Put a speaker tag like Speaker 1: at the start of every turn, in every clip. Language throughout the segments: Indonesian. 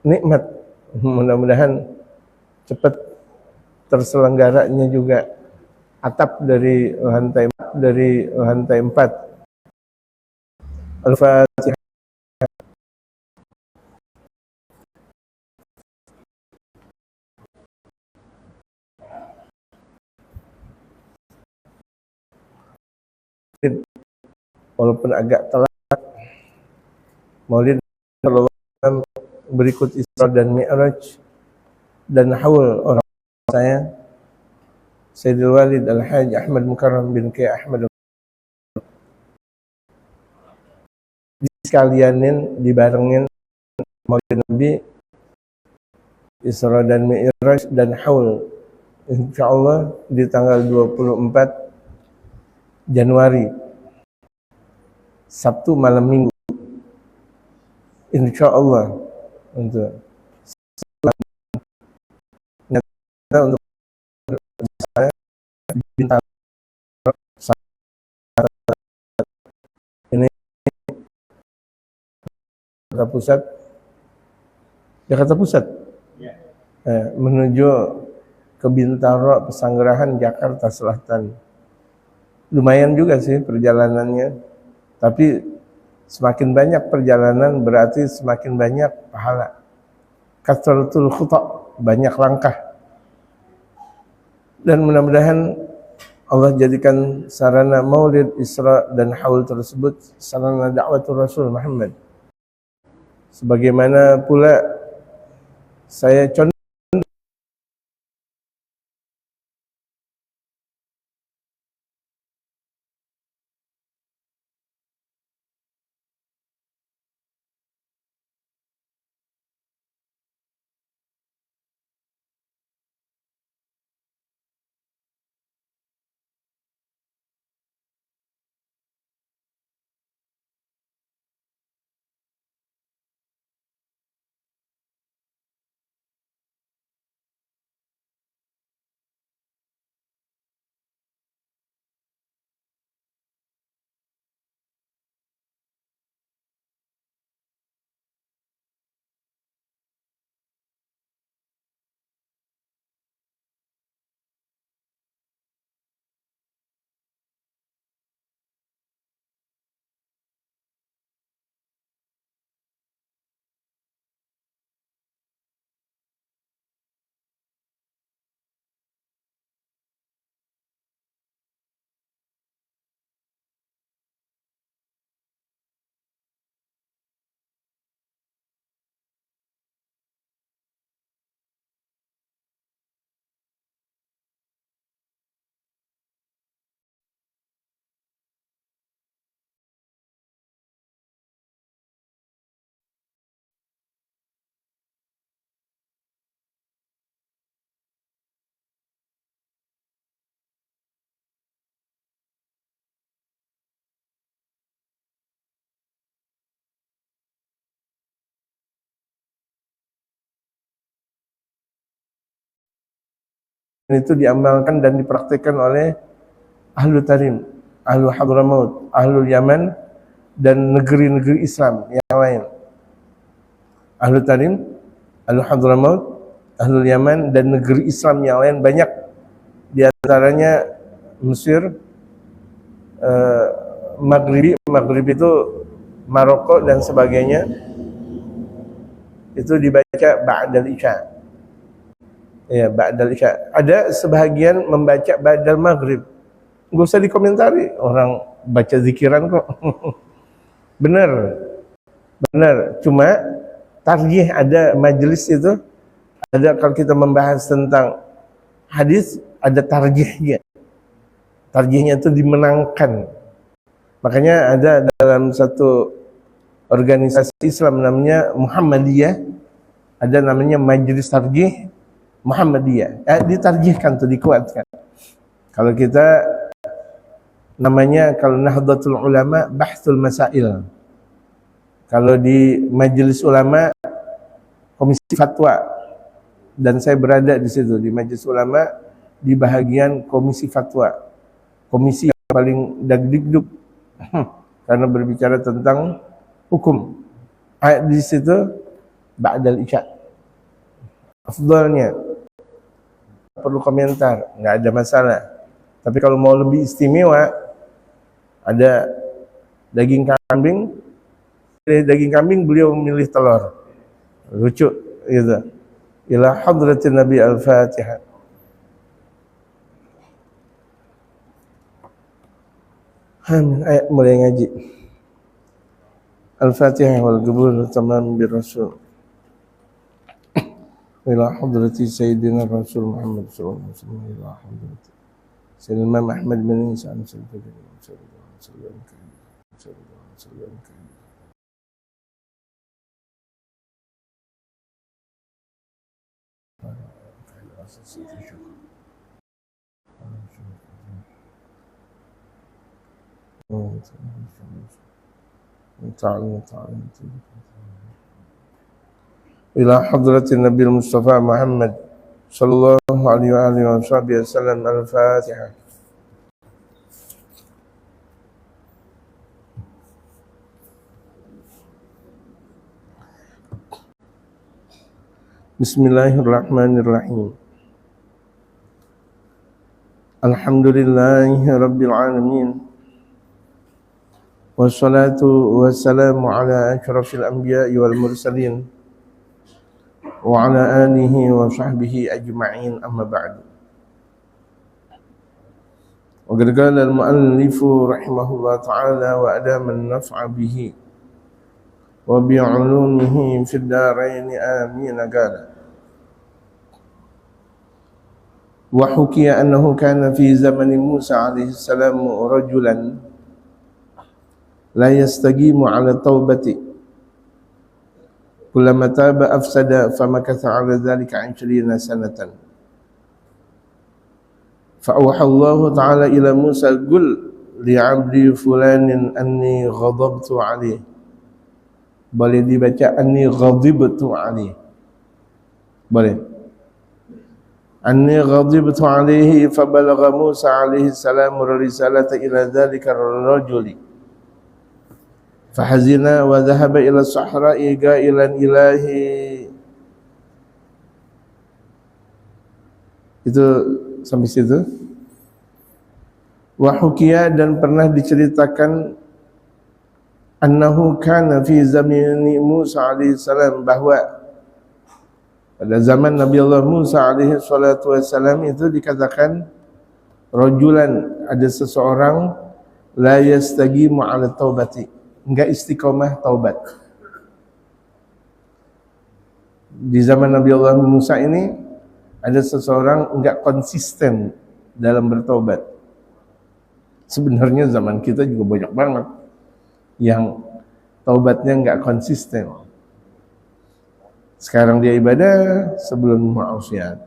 Speaker 1: nikmat. Mudah-mudahan cepat terselenggaranya juga atap dari lantai 4. Al-Fatihah. Walaupun agak telat, Maulid berikut Isra dan Mi'raj dan haul orang saya Sayyidul Walid Al-Hajj Ahmad Mukarram bin Kiai Ahmad, sekalianin dibarengin Maulid Nabi, Isra dan Mi'raj dan haul, insyaallah di tanggal 24 Januari, Sabtu malam Minggu, insyaallah. Untuk untuk saya bintang ini Jakarta Pusat menuju ke Bintaro Pesanggerahan Jakarta Selatan. Lumayan juga sih perjalanannya, tapi semakin banyak perjalanan berarti semakin banyak pahala. Katsratul khuta, banyak langkah. Dan mudah-mudahan Allah jadikan sarana Maulid, Isra dan haul tersebut sarana dakwatul Rasul Muhammad. Sebagaimana pula saya contoh itu diamalkan dan dipraktikkan oleh Ahlul Tarim, Ahlul Hadramaut, Ahlul Yaman dan negeri-negeri Islam yang lain. Ahlul Tarim, Ahlul Hadramaut, Ahlul Yaman dan negeri Islam yang lain banyak, di antaranya Mesir, Maghrib itu Maroko dan sebagainya. Itu dibaca ba'dal Isya. Ya, ba'dal Isya. Ada sebahagian membaca ba'dal Maghrib. Gak usah dikomentari, orang baca zikiran kok. Benar. Cuma tarjih ada majelis itu, ada kalau kita membahas tentang hadis, ada tarjihnya. Tarjihnya itu dimenangkan. Makanya ada dalam satu organisasi Islam namanya Muhammadiyah, ada namanya Majelis Tarjih Muhammadiyah. Ditarjihkan tuh, dikuatkan. Kalau kita namanya, kalau Nahdlatul Ulama Bahthul Masail. Kalau di Majelis Ulama Komisi Fatwa, dan saya berada di situ di Majelis Ulama di bahagian Komisi Fatwa, komisi yang paling dagdikduk karena berbicara tentang hukum. Di situ ba'dal Isya. afdalnya, perlu komentar, nggak ada masalah. Tapi kalau mau lebih istimewa, ada daging kambing. Daging kambing beliau memilih telur. Lucu gitu. Ila hadratin Nabi Al-Fatihah. Ayat mulai ngaji. Al-Fatihah wal qabul tamam bi Rasul. Ila hadrati Sayyidina Rasul Muhammad sallallahu alaihi wasallam. Ila hadrati Sayyidina Imam Ahmad bin Isa sallallahu alaihi wasallam. إلى حضرة النبي المصطفى محمد صلى الله عليه وآله وسلم. الفاتحة. بسم الله الرحمن الرحيم. الحمد لله رب العالمين، والصلاة والسلام على أشرف الأنبياء والمرسلين وعلى آله وصحبه أجمعين، أما بعد. وقد قال المؤلف رحمه الله تعالى وأدام النفع به وبعلومه في الدارين آمين. قال: وحكي أنه كان في زمن موسى عليه السلام رجلا لا يستقيم على التوبة، كلما تاب أفسد، فمكث على ذلك 20 سنة، فأوحى الله تعالى إلى موسى: قل لعبدي فلان أني غضبت عليه. Boleh dibaca anni ghadibtu alaih. Boleh. Anni ghadibtu alaihi fabalagha Musa alaihi salam risalata ila dhalika ar-rajuli fahazina wa dhahaba ila sahra'i qailan ilahi. Itu sampai situ. Wa hukiya, dan pernah diceritakan, annahu kana fi zamani Musa alaihi salam, bahwa pada zaman Nabi Allah Musa alaihi salatu wassalam itu dikatakan rajulan, ada seseorang, la yastaqimu ala taubati, enggak istiqomah taubat. Di zaman Nabi Allah Musa ini ada seseorang enggak konsisten dalam bertaubat. Sebenarnya zaman kita juga banyak banget yang taubatnya enggak konsisten. Sekarang dia ibadah, sebelum maksiat.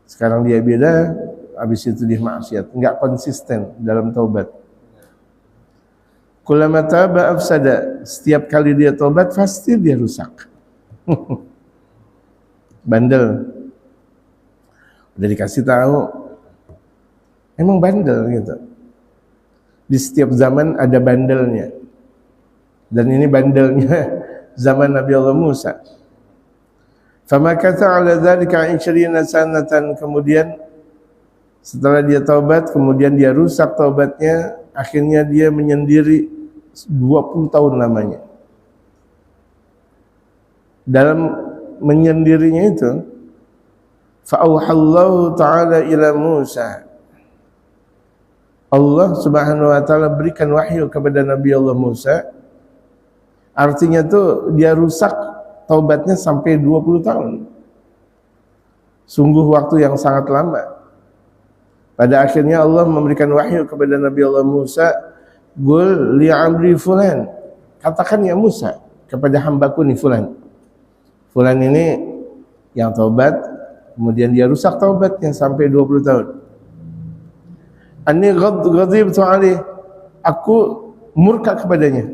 Speaker 1: Sekarang dia ibadah, habis itu dia maksiat. Enggak konsisten dalam taubat. Kullama taba afsada, setiap kali dia taubat pasti dia rusak. Bandel. Udah dikasih tahu, emang bandel gitu. Di setiap zaman ada bandelnya. Dan ini bandelnya zaman Nabi Allah Musa. Famakatha ala dzalika 20 sanatan, kemudian setelah dia taubat, kemudian dia rusak taubatnya, akhirnya dia menyendiri 20 tahun lamanya. Dalam menyendirinya itu, fa'auhallahu ta'ala ila Musa, Allah subhanahu wa ta'ala berikan wahyu kepada Nabi Allah Musa. Artinya tuh dia rusak taubatnya sampai 20 tahun. Sungguh waktu yang sangat lama. Pada akhirnya Allah memberikan wahyu kepada Nabi Allah Musa, "Qul li'abdi fulan." Katakan ya Musa kepada hambaku nih fulan. Fulan ini yang taubat, kemudian dia rusak taubatnya sampai 20 tahun. Anni ghadibtu alaih. Aku murka kepadanya.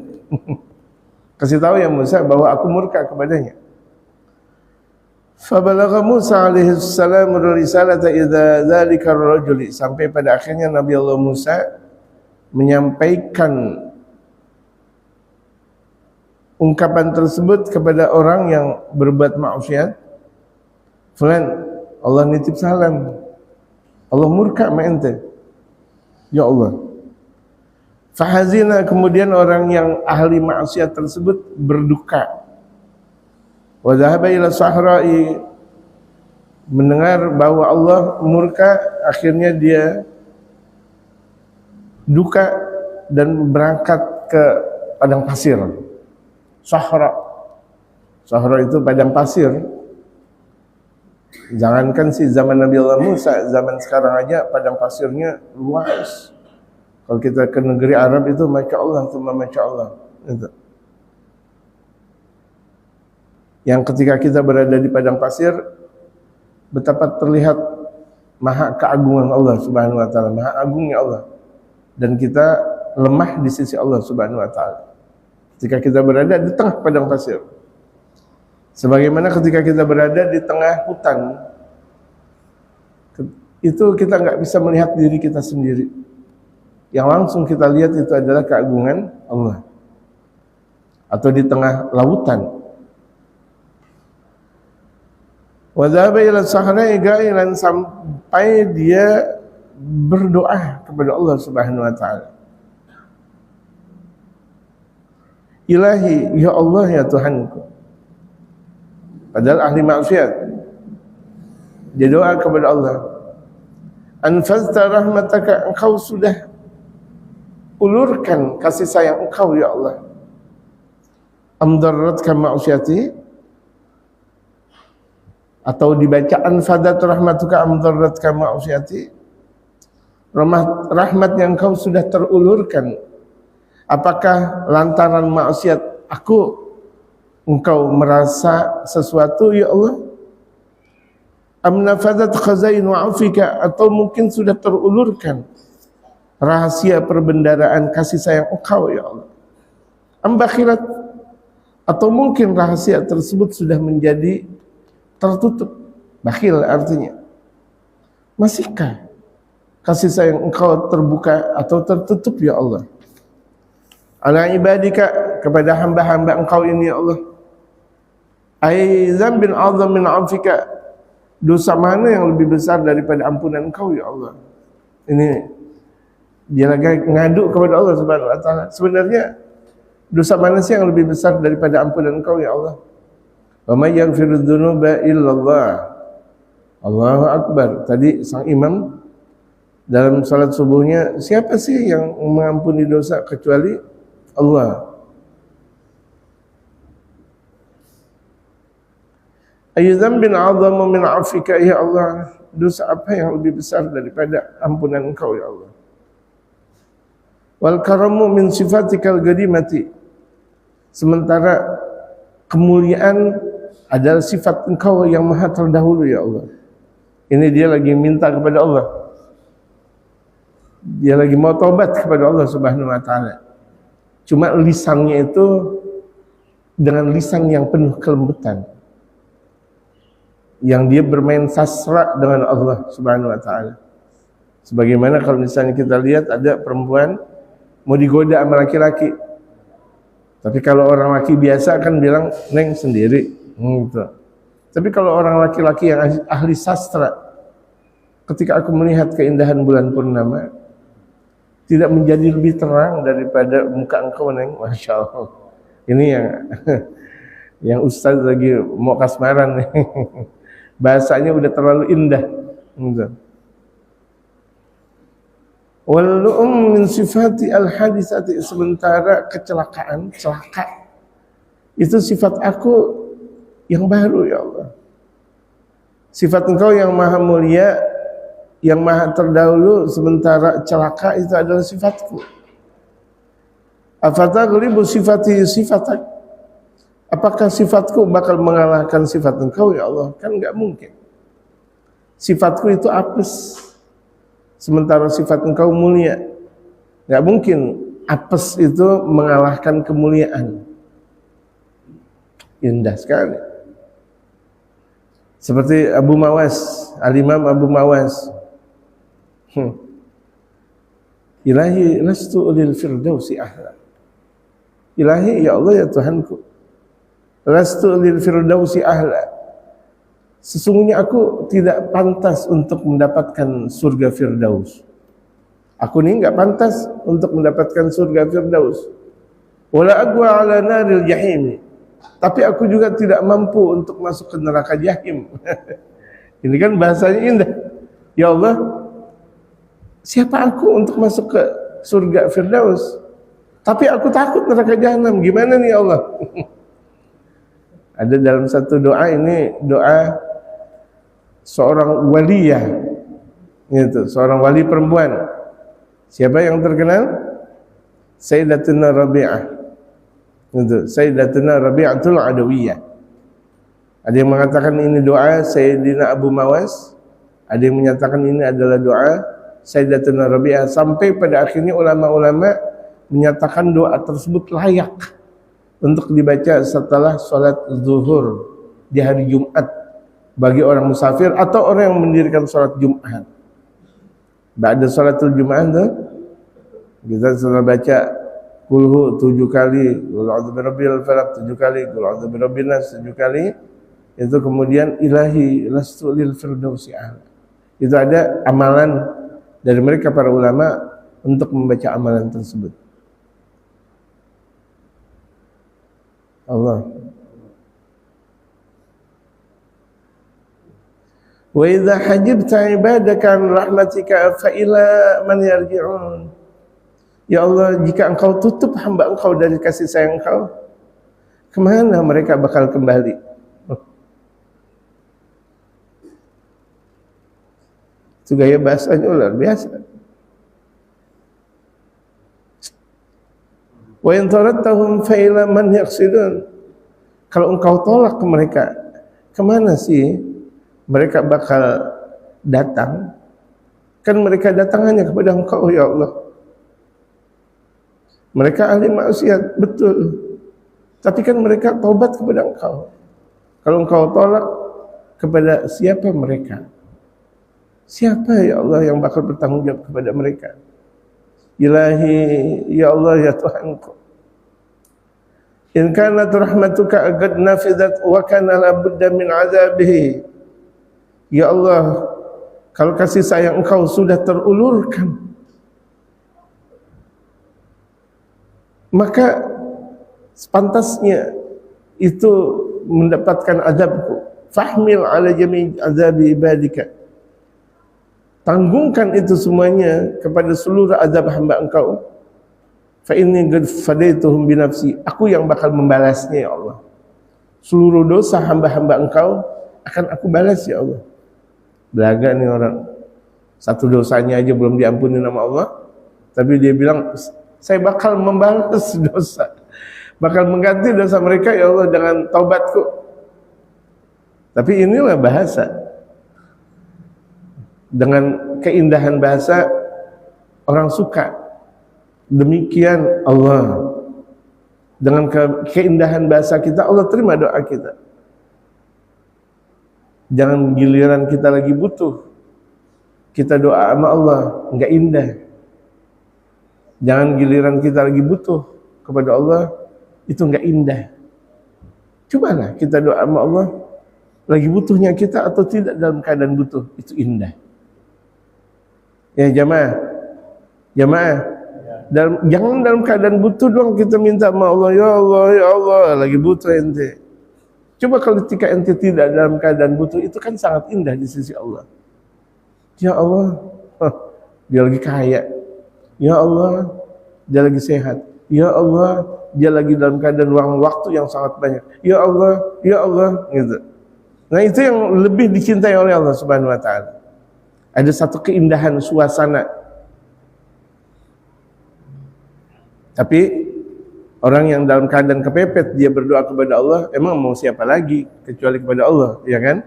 Speaker 1: Kasih tahu ya Musa bahwa aku murka kepadanya. Fabalagha Musa alaihi salam risalata idza dzalika ar-rajul, sampai pada akhirnya Nabi Allah Musa menyampaikan ungkapan tersebut kepada orang yang berbuat maksiat. Fulan, Allah nitip salam. Allah murka sama ente. Ya Allah. Fahazina, kemudian orang yang ahli maksiat tersebut berduka. Wa dhahaba ila sahra'i, mendengar bahwa Allah murka, akhirnya dia duka dan berangkat ke padang pasir. Sahra. Sahra itu padang pasir. Jangankan sih zaman Nabi Allah Musa, zaman sekarang aja padang pasirnya luas. Kalau kita ke negeri Arab itu, Masya Allah, Masya Allah. Itu. Yang ketika kita berada di padang pasir, betapa terlihat maha keagungan Allah Subhanahu wa ta'ala, maha agungnya Allah. Dan kita lemah di sisi Allah Subhanahu wa ta'ala. Ketika kita berada di tengah padang pasir. Sebagaimana ketika kita berada di tengah hutan, itu kita nggak bisa melihat diri kita sendiri. Yang langsung kita lihat itu adalah keagungan Allah. Atau di tengah lautan. Wa dhahaba ila sahra'i ghailan, sampai dia berdoa kepada Allah Subhanahu wa ta'ala. Ilahi, ya Allah, ya Tuhanku. Padahal ahli maksiat. Dia doa kepada Allah. Anfazta rahmataka, engkau sudah ulurkan kasih sayang engkau ya Allah. Amdarratka ma'usyati, atau dibaca anfadat rahmatuka amdarratka ma'usyati, rahmat yang engkau sudah terulurkan, apakah lantaran maksiat aku engkau merasa sesuatu ya Allah? Amnafadat khazainu afika, atau mungkin sudah terulurkan rahasia perbendaraan kasih sayang engkau ya Allah. Ambakhirat, atau mungkin rahasia tersebut sudah menjadi tertutup. Bakhil artinya, masihkah kasih sayang engkau terbuka atau tertutup ya Allah? Ala ibadika, kepada hamba-hamba engkau ini ya Allah. Ai dzambin a'dzam min 'afika, dosa mana yang lebih besar daripada ampunan engkau ya Allah? Ini dia lagi ngadu kepada Allah Subhanahu wa ta'ala. Sebenarnya dosa mana sih yang lebih besar daripada ampunan engkau ya Allah? Wa may yaghfiru dzunuba illallah. Allahu akbar. Tadi sang imam dalam salat subuhnya, siapa sih yang mengampuni dosa kecuali Allah? Ayyu dzambin 'adzamu min 'afika ya Allah, dosa apa yang lebih besar daripada ampunan engkau ya Allah? Wal karamu min sifatikal gadimati, sementara kemuliaan adalah sifat engkau yang maha terdahulu ya Allah. Ini dia lagi minta kepada Allah, dia lagi mau taubat kepada Allah Subhanahu wa ta'ala. Cuma lisannya itu dengan lisan yang penuh kelembutan, yang dia bermain sasra dengan Allah Subhanahu wa ta'ala. Sebagaimana kalau misalnya kita lihat ada perempuan mau digoda sama laki-laki, tapi kalau orang laki biasa kan bilang neng sendiri gitu. Tapi kalau orang laki-laki yang ahli sastra, ketika aku melihat keindahan bulan purnama, tidak menjadi lebih terang daripada muka engkau neng. Masya Allah. Ini yang ustaz lagi mau kasmaran nih. Bahasanya udah terlalu indah gitu. Wal min sifati al-hadisati, sementara kecelakaan, celaka itu sifat aku yang baru ya Allah. Sifat engkau yang maha mulia, yang maha terdahulu, sementara celaka itu adalah sifatku. Afataghlibu sifati sifatak, apakah sifatku bakal mengalahkan sifat engkau ya Allah? Kan enggak mungkin. Sifatku itu apes, sementara sifat engkau mulia. Enggak mungkin apes itu mengalahkan kemuliaan. Indah sekali. Seperti Abu Mawas, Al-Imam Abu Mawas. Ilahi lastu lil firdausi ahla. Ilahi, ya Allah ya Tuhanku, lastu lil firdausi ahla, sesungguhnya aku tidak pantas untuk mendapatkan surga Firdaus. Aku ni enggak pantas untuk mendapatkan surga Firdaus. Wala agwa ala naril jahim. Tapi aku juga tidak mampu untuk masuk ke neraka jahim. Ini kan bahasanya indah. Ya Allah, siapa aku untuk masuk ke surga Firdaus? Tapi aku takut neraka jahanam. Gimana nih ya Allah? Ada dalam satu doa, ini doa seorang waliyah, gitu, seorang wali perempuan. Siapa yang terkenal? Sayyidatuna Rabi'ah, gitu, Sayyidatuna Rabi'atul Adawiyah. Ada yang mengatakan ini doa Sayyidina Abu Mawas, ada yang menyatakan ini adalah doa Sayyidatuna Rabi'ah. Sampai pada akhirnya ulama-ulama menyatakan doa tersebut layak untuk dibaca setelah sholat zuhur di hari Jumat bagi orang musafir atau orang yang mendirikan sholat Jumat. Ba'da sholatul Jumat tu, kita sudah baca kulhu 7 kali, qul a'udzu birabbil falaq 7 kali, qul a'udzu birabbin nas 7 kali. Itu kemudian ilahi lastu lil firdausi a'la. Itu ada amalan dari mereka para ulama untuk membaca amalan tersebut. Allah. Wa idza hajibta ibadaka an rahmatika fa ila man yarji'un. Ya Allah, jika engkau tutup hamba engkau dari kasih sayang engkau, kemana mereka bakal kembali? Itu gaya bahasanya luar biasa. Wa in taradtahum fa ila man yaqsidun. Kalau engkau tolak ke mereka, kemana sih mereka bakal datang? Kan mereka datang hanya kepada engkau ya Allah. Mereka ahli maksiat, betul. Tapi kan mereka taubat kepada engkau. Kalau engkau tolak, kepada siapa mereka? Siapa ya Allah yang bakal bertanggung jawab kepada mereka? Ilahi, ya Allah, ya Tuhanku, in kanat rahmatuka qad nafidat wa kana la budda min azabihi. Ya Allah, kalau kasih sayang engkau sudah terulurkan, maka sepantasnya itu mendapatkan azabku. Fahmil ala jami' azabi ibadika. Tanggungkan itu semuanya kepada seluruh azab hamba engkau. Fa inni qad fadaituhum bi nafsi. Aku yang bakal membalasnya ya Allah. Seluruh dosa hamba-hamba engkau akan aku balas ya Allah. Belaga nih orang. Satu dosanya aja belum diampuni nama Allah, tapi dia bilang saya bakal membalas dosa, bakal mengganti dosa mereka ya Allah dengan taubatku. Tapi inilah bahasa, dengan keindahan bahasa orang suka. Demikian Allah, dengan keindahan bahasa kita Allah terima doa kita. Jangan giliran kita lagi butuh kita doa sama Allah enggak indah. Jangan giliran kita lagi butuh kepada Allah itu enggak indah. Cobalah kita doa sama Allah lagi butuhnya kita atau tidak dalam keadaan butuh, itu indah. Ya jamaah, jangan dalam keadaan butuh doang kita minta sama Allah, ya Allah, ya Allah, lagi butuh ente. Coba kalau ketika ente tidak dalam keadaan butuh, itu kan sangat indah di sisi Allah. Ya Allah, dia lagi kaya. Ya Allah, dia lagi sehat. Ya Allah, dia lagi dalam keadaan ruang waktu yang sangat banyak. Ya Allah, gitu. Nah itu yang lebih dicintai oleh Allah Subhanahu Wa Taala. Ada satu keindahan suasana. Tapi orang yang dalam keadaan kepepet dia berdoa kepada Allah, emang mau siapa lagi kecuali kepada Allah, ya kan?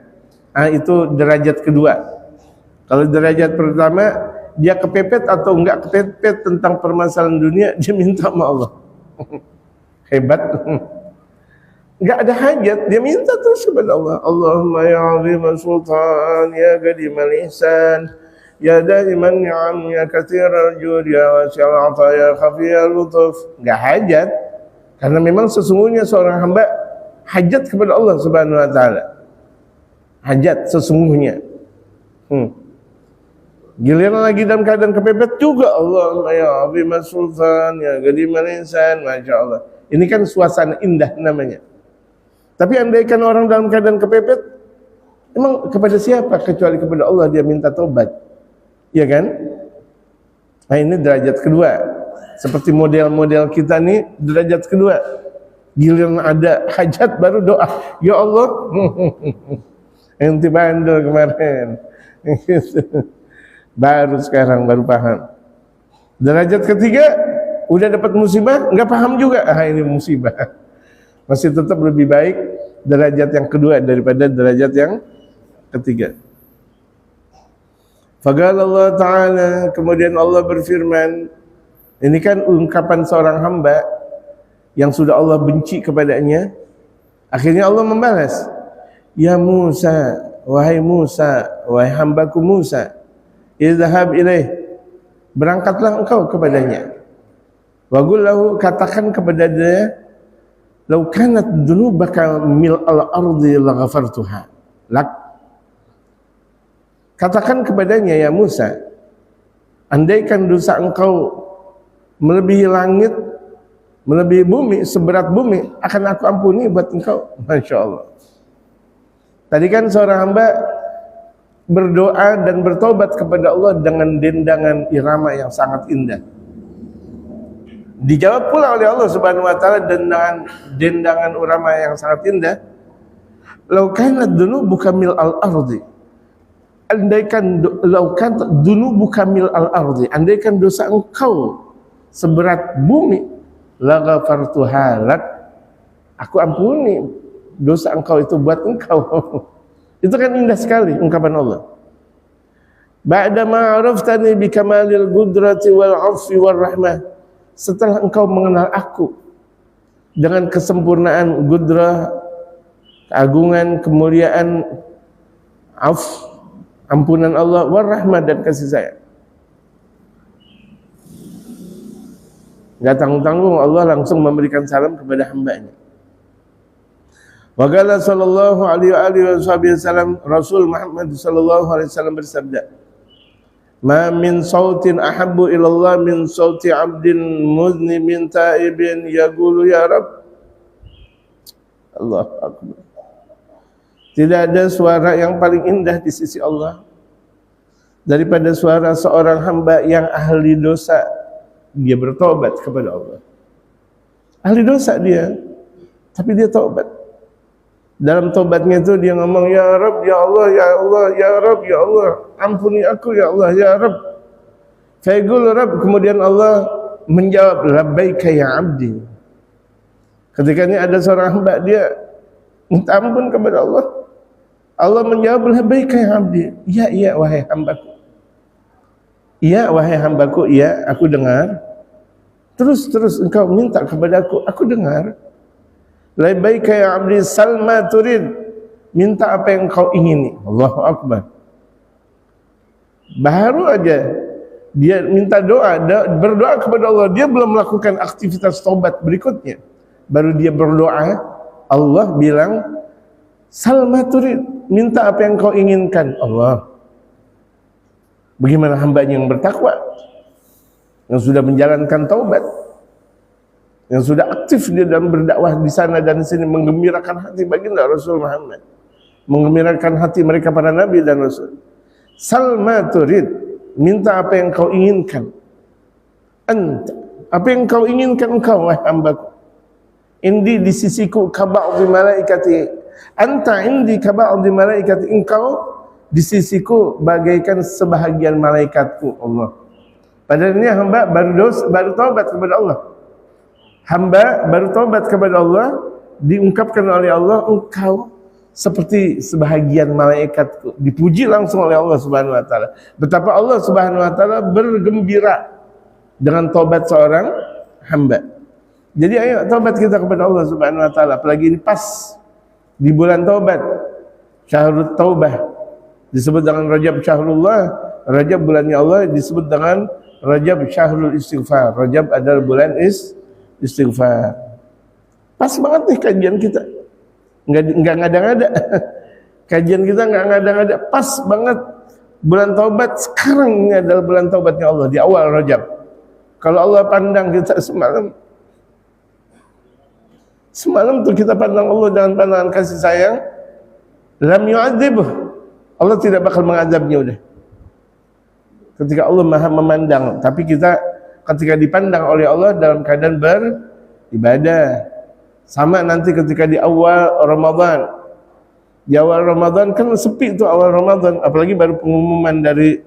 Speaker 1: Itu derajat kedua. Kalau derajat pertama dia kepepet atau enggak kepepet tentang permasalahan dunia, dia minta sama Allah. Hebat. Enggak ada hajat, dia minta terus kepada Allah. Allahumma ya azimul sultan, ya qadimal ihsan, ya daiman ni'am, ya katsiral jud, ya wasi'al 'ata, ya khafiyal lutuf. Enggak hajat, karena memang sesungguhnya seorang hamba hajat kepada Allah Subhanahu Wa Taala. hajat sesungguhnya. Giliran lagi dalam keadaan kepepet juga Allah ya Azim Sultan ya Qadimal Insan, Masya Allah. Ini kan suasana indah namanya. Tapi andaikan orang dalam keadaan kepepet, emang kepada siapa kecuali kepada Allah dia minta tobat, ya kan? Nah ini derajat kedua. Seperti model-model kita nih derajat kedua. Giliran ada hajat baru doa, ya Allah. Enti bandel kemarin. Baru sekarang baru paham. Derajat ketiga udah dapat musibah nggak paham juga, ini musibah. Masih tetap lebih baik derajat yang kedua daripada derajat yang ketiga. Faqala Allah Ta'ala, kemudian Allah berfirman, ini kan ungkapan seorang hamba yang sudah Allah benci kepadanya. Akhirnya Allah membalas, ya Musa, wahai hambaku Musa, idhab ilaih, berangkatlah engkau kepadanya. Waqul katakan kepada dia, law kanat dzunubaka mil'al ardi laghafartuha lak. Katakan kepadanya, ya Musa, andaikan dosa engkau melebihi langit, melebihi bumi, seberat bumi, akan aku ampuni buat engkau. Masya Allah. Tadi kan seorang hamba berdoa dan bertobat kepada Allah dengan dendangan irama yang sangat indah. Dijawab pula oleh Allah Subhanahu wa taala dengan dendangan irama yang sangat indah. Law kanat dzunubuka mil'al ardi. Andaikan andaikan dosa engkau seberat bumi, laghafartuha lak, aku ampuni dosa engkau itu buat engkau. Itu kan indah sekali ungkapan Allah. Ba'da ma 'araftani bi kamalil qudrati wal 'afwi war rahmah. Setelah engkau mengenal aku dengan kesempurnaan qudrah, keagungan, kemuliaan, ampunan Allah, war rahmah, dan kasih sayang. Enggak tanggung-tanggung Allah langsung memberikan salam kepada hambanya. Wa qala sallallahu alaihi wasallam, Rasul Muhammad sallallahu alaihi wasallam bersabda, ma min sautin ahabbu ila Allah min sauti 'abdin muznibin taibin yaqulu ya Rabb. Allahu akbar. Tidak ada suara yang paling indah di sisi Allah daripada suara seorang hamba yang ahli dosa, dia bertobat kepada Allah. Ahli dosa dia, tapi dia tobat. Dalam tobatnya itu dia ngomong, ya Rabb, ya Allah, ya Allah, ya Rabb, ya Allah, ampuni aku ya Allah, ya Rabb. Fayaqul Rabb, kemudian Allah menjawab, labbaika ya abdi. Ketika ini ada seorang hamba, dia minta ampun kepada Allah. Allah menjawab, labbaika ya abdi. Ya, iya wahai hambaku. Iya wahai hambaku, iya aku dengar. Terus engkau minta kepada aku dengar. Labbaika ya abdi salma turid, minta apa yang kau ingini. Allahu akbar. Baru aja dia minta doa, berdoa kepada Allah, dia belum melakukan aktivitas taubat berikutnya. Baru dia berdoa, Allah bilang salma turid, minta apa yang kau inginkan. Allah. Bagaimana hambanya yang bertakwa, yang sudah menjalankan taubat, yang sudah aktif di dalam berdakwah di sana dan di sini, menggembirakan hati baginda Rasul Muhammad, menggembirakan hati mereka para nabi dan rasul. Salma turid, minta apa yang kau inginkan. Anta, apa yang kau inginkan engkau wahai hambaku. Indi di sisiku kaba'udhi malaikati, anta indi kaba'udhi malaikati, engkau di sisiku bagaikan sebahagian malaikatku. Allah. Padahal ini hamba baru taubat kepada Allah. Hamba baru taubat kepada Allah, diungkapkan oleh Allah, engkau seperti sebahagian malaikatku. Dipuji langsung oleh Allah Subhanahu wa taala. Betapa Allah Subhanahu wa taala bergembira dengan taubat seorang hamba. Jadi ayo taubat kita kepada Allah Subhanahu wa taala, apalagi ini pas di bulan taubat, Syahrul Taubah. Disebut dengan Rajab Syahrullah, Rajab bulannya Allah, disebut dengan Rajab Syahrul Istighfar. Rajab adalah bulan istighfar. Pas banget nih kajian kita. Enggak ngada-ngada. Kajian kita nggak ngada-ngada, pas banget bulan taubat. Sekarang ini adalah bulan taubatnya Allah di awal Rajab. Kalau Allah pandang kita semalam tuh kita pandang Allah dengan pandangan kasih sayang, lam yu'adzib, Allah tidak bakal mengazabnya udah. Ketika Allah Maha memandang, tapi kita ketika dipandang oleh Allah dalam keadaan beribadah. Sama nanti ketika di awal Ramadan. Di awal Ramadan kan sepi tuh awal Ramadan, apalagi baru pengumuman dari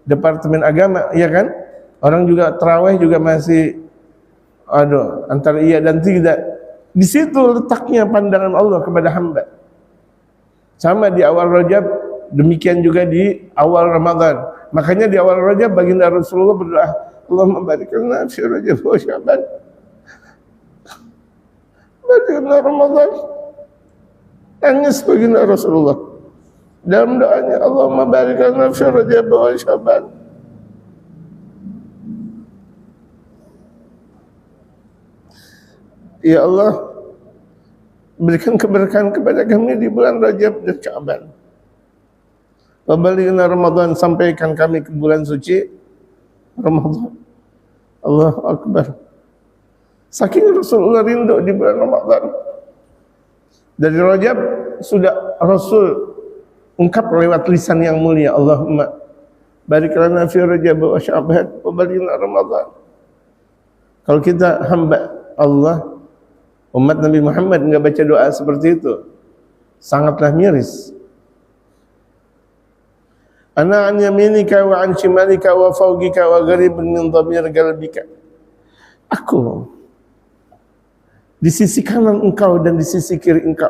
Speaker 1: Departemen Agama, ya kan? Orang juga tarawih juga masih antara iya dan tidak. Di situ letaknya pandangan Allah kepada hamba. Sama di awal Rajab, demikian juga di awal Ramadan. Makanya di awal Rajab baginda Rasulullah berdoa, Allahumma barik lana fi Rajab wa Sya'ban. Baginda Ramadan nangis baginda Rasulullah dalam doanya, Allahumma barik lana fi Rajab wa Sya'ban. Ya Allah, berikan keberkahan kepada kami di bulan Rajab dan Sya'ban. Wabalighna Ramadan, sampaikan kami ke bulan suci Ramadan. Allahu Akbar. Saking Rasulullah rindu di bulan Ramadan. Dari Rajab sudah Rasul ungkap lewat lisan yang mulia, Allahumma barik lana fi Rajab wa Sya'ban wabalighna Ramadan. Kalau kita hamba Allah, umat Nabi Muhammad enggak baca doa seperti itu, sangatlah miris. Ana an yaminika wa an shimalika wa fawqika wa gharibun min dhamir qalbika. Aku di sisi kanan engkau dan di sisi kiri engkau.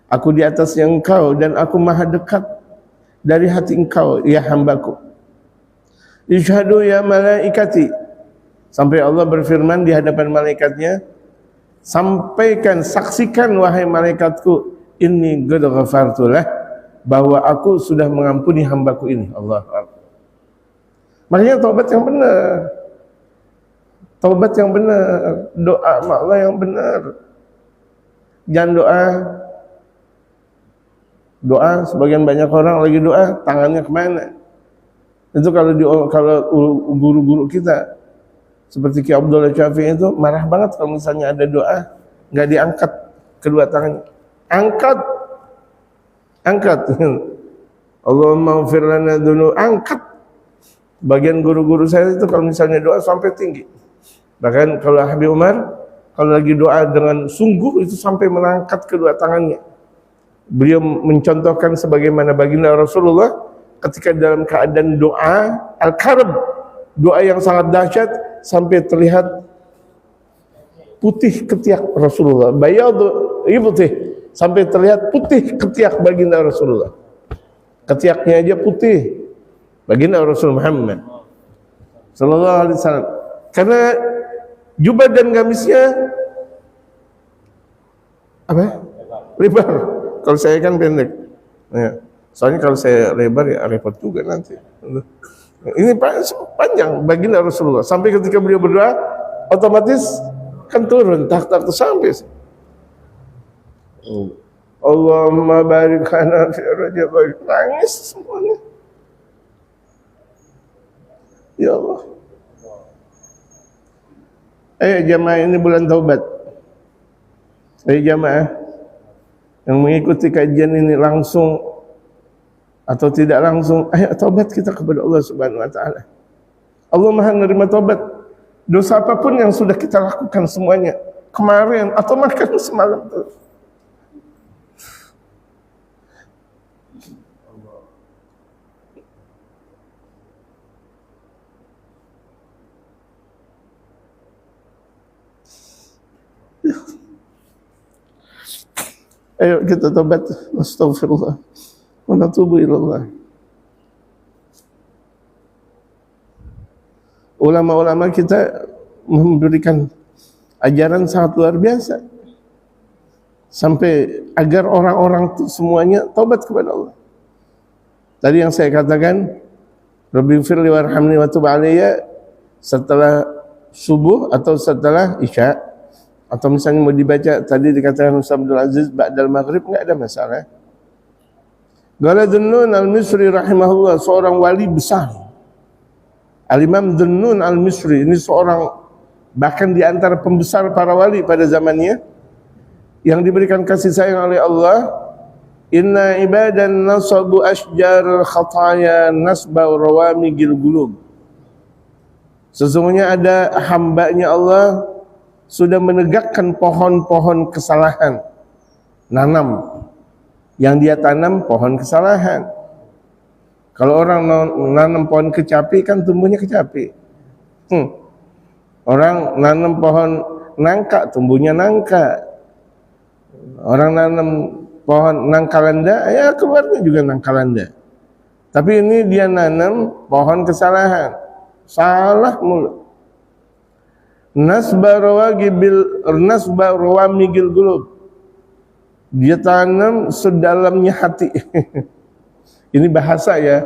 Speaker 1: Aku di atasnya engkau dan aku maha dekat dari hati engkau, ya hambaku. Ishhadu ya malaikati. Sampai Allah berfirman di hadapan malaikatnya, sampaikan, saksikan wahai malaikatku, inni qad ghafartu lah, bahwa aku sudah mengampuni hambaku ini. Allah. Makanya taubat yang benar. Taubat yang benar, doa sama Allah yang benar. Jangan doa sebagian banyak orang lagi doa tangannya kemana? Itu kalau guru-guru kita seperti Ki Abdullah Syafi'i itu marah banget kalau misalnya ada doa nggak diangkat kedua tangannya. Angkat. Allahumma ighfir lana dzunub, angkat. Bagian guru-guru saya itu kalau misalnya doa sampai tinggi. Bahkan kalau Habib Umar kalau lagi doa dengan sungguh itu sampai mengangkat kedua tangannya. Beliau mencontohkan sebagaimana baginda Rasulullah ketika dalam keadaan doa al-karb, doa yang sangat dahsyat sampai terlihat putih ketiak Rasulullah. Bayadu ibtih, sampai terlihat putih ketiak baginda Rasulullah. Ketiaknya aja putih baginda Rasul Muhammad sallallahu alaihi wasallam. Karena jubah dan gamisnya apa? Lebar. Kalau saya kan pendek. Ya. Soalnya kalau saya lebar ya repot juga nanti. Ini panjang baginda Rasulullah. Sampai ketika beliau berdoa, otomatis kan turun tak sampai. Allahumma barik lana fi Rajab, nangis semuanya. Ya Allah. Ayo jamaah, ini bulan taubat. Ayo jamaah yang mengikuti kajian ini langsung atau tidak langsung, ayo taubat kita kepada Allah Subhanahu wa taala. Allah Maha menerima taubat. Dosa apapun yang sudah kita lakukan semuanya kemarin atau bahkan semalam tuh. Ayo kita tobat, astagfirullah wa natubu ilallah. Ulama-ulama kita memberikan ajaran sangat luar biasa sampai agar orang-orang itu semuanya tobat kepada Allah. Tadi yang saya katakan, Rabbighfirli warhamni wa tub alayya, setelah subuh atau setelah isya, atau misalnya mau dibaca tadi dikatakan Ustaz Abdul Aziz ba'dal maghrib, enggak ada masalah. Qala Dhunnun al-Misri rahimahullah, seorang wali besar. Al-Imam Dhunnun al-Misri ini seorang bahkan di antara pembesar para wali pada zamannya yang diberikan kasih sayang oleh Allah. Inna ibadan nasabu ashjar khataya nasba rawamigil gulub. Sesungguhnya ada hambanya Allah sudah menegakkan pohon-pohon kesalahan, nanam yang dia tanam pohon kesalahan. Kalau orang nanam pohon kecapi kan tumbuhnya kecapi. Orang nanam pohon nangka tumbuhnya nangka. Orang nanam pohon nangkalanda ya keluarnya juga nangkalanda. Tapi ini dia nanam pohon kesalahan, salah mulu. Nasba rawamigil gulub. Dia tanam sedalamnya hati. Ini bahasa ya,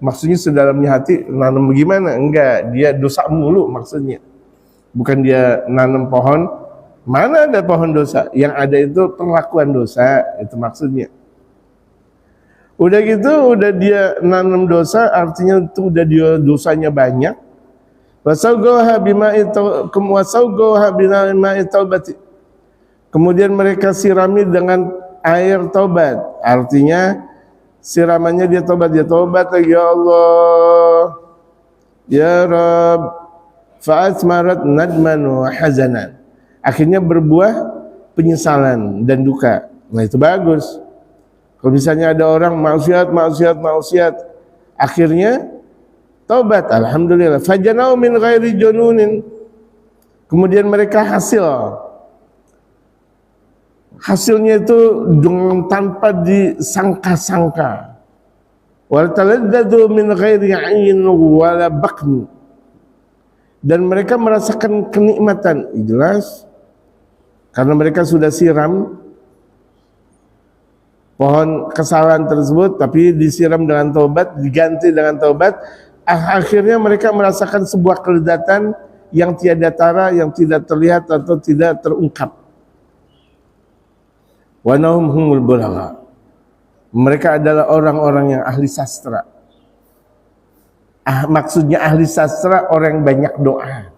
Speaker 1: maksudnya sedalamnya hati. Nanam bagaimana? Enggak, dia dosa mulu maksudnya. Bukan dia nanam pohon. Mana ada pohon dosa? Yang ada itu perlakuan dosa, itu maksudnya. Udah gitu, udah dia nanam dosa, artinya itu udah dia dosanya banyak. Wasaugoha bima'i taubati. Kemudian mereka sirami dengan air taubat. Artinya siramannya dia taubat lagi, ya Allah, ya Rabb, fa'athmarat nadman wa hazanan. Akhirnya berbuah penyesalan dan duka. Nah itu bagus. Kalau misalnya ada orang maksiat, akhirnya taubat, alhamdulillah. Fajanau min ghairi jununin. Kemudian mereka hasilnya itu dengan tanpa disangka-sangka. Wal taladdadu min ghairi 'ain wala bakn. Dan mereka merasakan kenikmatan, jelas karena mereka sudah siram pohon kesalahan tersebut, tapi disiram dengan taubat, diganti dengan taubat. Akhirnya mereka merasakan sebuah kelezatan yang tiada tara, yang tidak terlihat atau tidak terungkap. Wa nahum humul bulagha. Mereka adalah orang-orang yang ahli sastra. Maksudnya ahli sastra orang yang banyak doa.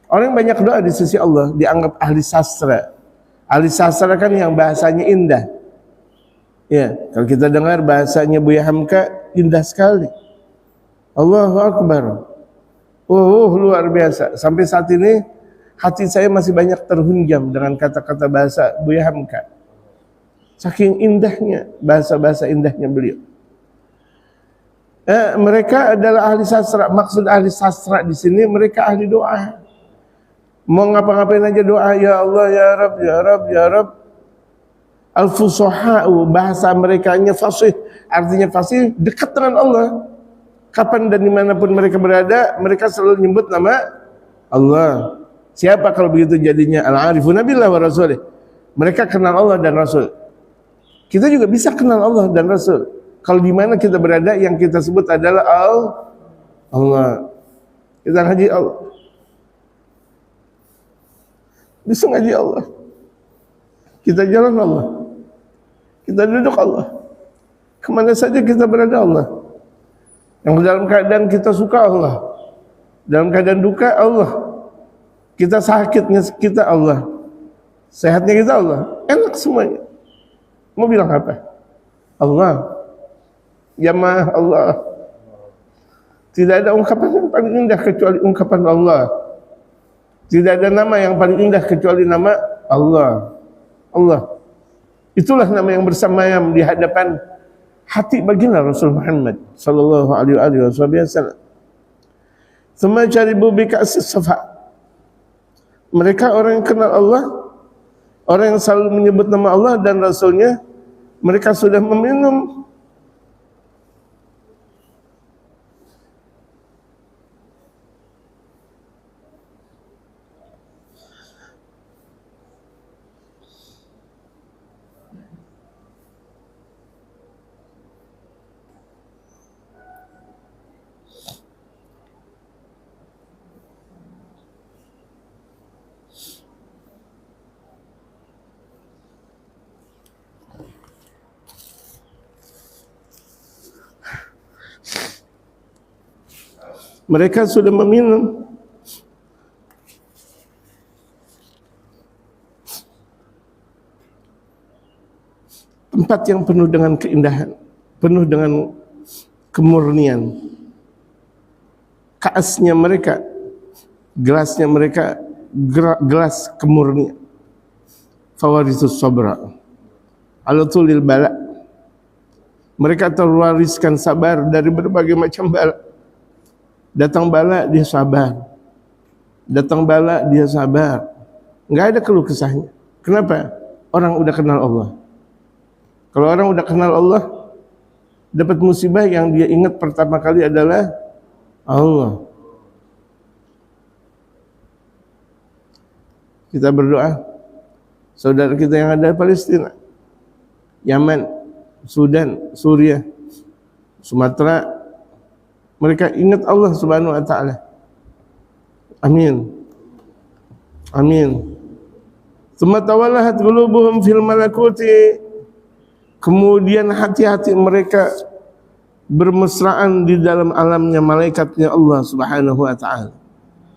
Speaker 1: Orang yang banyak doa di sisi Allah dianggap ahli sastra. Ahli sastra kan yang bahasanya indah. Ya, kalau kita dengar bahasanya Buya Hamka indah sekali. Allahu Akbar. Luar biasa. Sampai saat ini hati saya masih banyak terhunjam dengan kata-kata bahasa Buya Hamka. Saking indahnya, bahasa-bahasa indahnya beliau. Mereka adalah ahli sastra. Maksud ahli sastra di sini mereka ahli doa. Mau ngapa-ngapain aja doa, ya Allah, ya Rabb, ya Rabb, ya Rabb. Al-fusoha'u, bahasa merekanya fasih. Artinya fasih, dekat dengan Allah. Kapan dan dimanapun mereka berada, mereka selalu nyebut nama Allah. Siapa kalau begitu jadinya? Al-arifuna billah wa rasulih. Mereka kenal Allah dan Rasul. Kita juga bisa kenal Allah dan Rasul. Kalau di mana kita berada, yang kita sebut adalah Allah. Kita ngaji Allah. Bisa ngaji Allah. Kita jalan Allah. Kita duduk Allah. Kemana saja kita berada Allah. Yang dalam keadaan kita suka Allah. Dalam keadaan duka Allah. Kita sakitnya kita Allah. Sehatnya kita Allah. Enak semuanya. Mau bilang apa? Allah. Ya Maha Allah. Tidak ada ungkapan yang paling indah kecuali ungkapan Allah. Tidak ada nama yang paling indah kecuali nama Allah. Allah. Itulah nama yang bersemayam di hadapan hati baginda Rasul Muhammad sallallahu alaihi wasallam. Semua syaribu bi ka'sis safa. Mereka orang yang kenal Allah, orang yang selalu menyebut nama Allah dan Rasulnya, mereka sudah meminum Mereka sudah meminum tempat yang penuh dengan keindahan, penuh dengan kemurnian. Kaasnya mereka, gelasnya mereka, gelas kemurnian. Fawarisus sabra ala tulil bala. Mereka terwariskan sabar dari berbagai macam bala. Datang bala dia sabar, datang bala dia sabar, nggak ada keluh kesahnya. Kenapa? Orang udah kenal Allah. Kalau orang udah kenal Allah, dapat musibah yang dia ingat pertama kali adalah Allah. Kita berdoa, saudara kita yang ada di Palestina, Yaman, Sudan, Suriah, Sumatera, mereka ingat Allah Subhanahu wa taala. Amin. Amin. Tsumma tawallahat qulubuhum fil malakuti. Kemudian hati-hati mereka bermesraan di dalam alamnya malaikatnya Allah Subhanahu wa taala.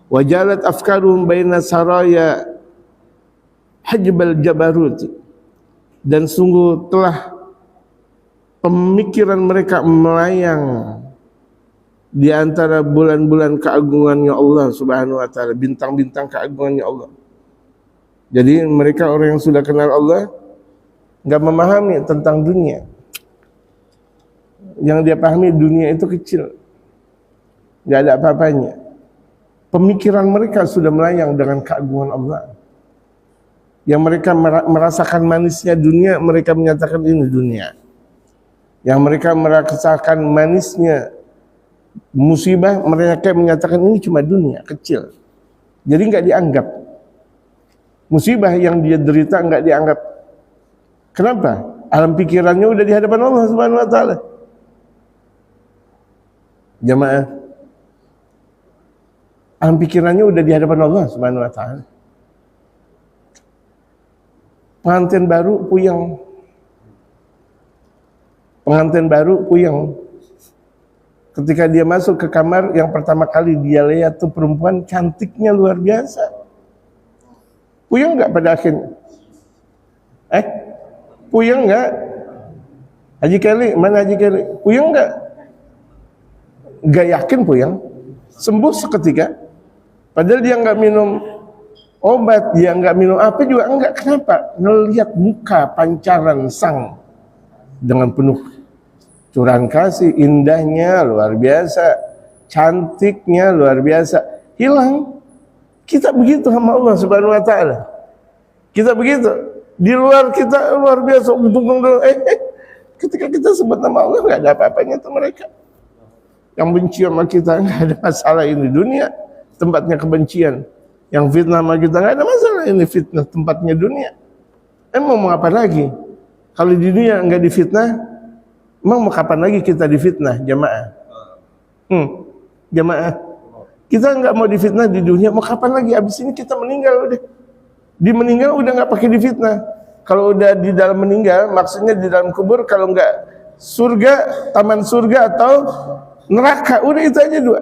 Speaker 1: Wajalat afkaruhum baina saraya hajbal jabarut. Dan sungguh telah pemikiran mereka melayang di antara bulan-bulan keagungannya Allah Subhanahu wa taala, bintang-bintang keagungannya Allah. Jadi mereka orang yang sudah kenal Allah enggak memahami tentang dunia. Yang dia pahami dunia itu kecil, enggak ada apa-apanya. Pemikiran mereka sudah melayang dengan keagungan Allah. Yang mereka merasakan manisnya dunia, mereka menyatakan ini dunia. Yang mereka merasakan manisnya musibah, mereka menyatakan ini cuma dunia kecil. Jadi enggak dianggap. Musibah yang dia derita enggak dianggap. Kenapa? Alam pikirannya udah di hadapan Allah Subhanahu wa taala. Jamaah, alam pikirannya udah di hadapan Allah Subhanahu wa taala. Pengantin baru puyeng. Pengantin baru puyeng. Ketika dia masuk ke kamar, yang pertama kali dia lihat tuh perempuan cantiknya luar biasa. Puyeng nggak pada akhirnya? Puyeng nggak? Haji Keli, mana Haji Keli? Puyeng nggak? Nggak yakin puyeng. Sembuh seketika. Padahal dia nggak minum obat, dia nggak minum apa juga enggak. Kenapa? Ngelihat muka pancaran sang dengan penuh curahan kasih, indahnya luar biasa, cantiknya luar biasa, hilang. Kita begitu sama Allah Subhanahu wa taala. Kita begitu. Di luar kita luar biasa, ketika kita sebut nama Allah enggak ada apa-apanya tuh mereka. Yang benci sama kita enggak ada masalah, ini dunia tempatnya kebencian. Yang fitnah sama kita enggak ada masalah, ini fitnah tempatnya dunia. Emang mau apa lagi? Kalau di dunia enggak difitnah, emang mau kapan lagi kita difitnah, jamaah? Jamaah, kita enggak mau difitnah di dunia, mau kapan lagi? Abis ini kita meninggal udah. Di meninggal udah enggak pakai difitnah. Kalau udah di dalam meninggal, maksudnya di dalam kubur, kalau enggak surga, taman surga atau neraka, udah itu aja dua.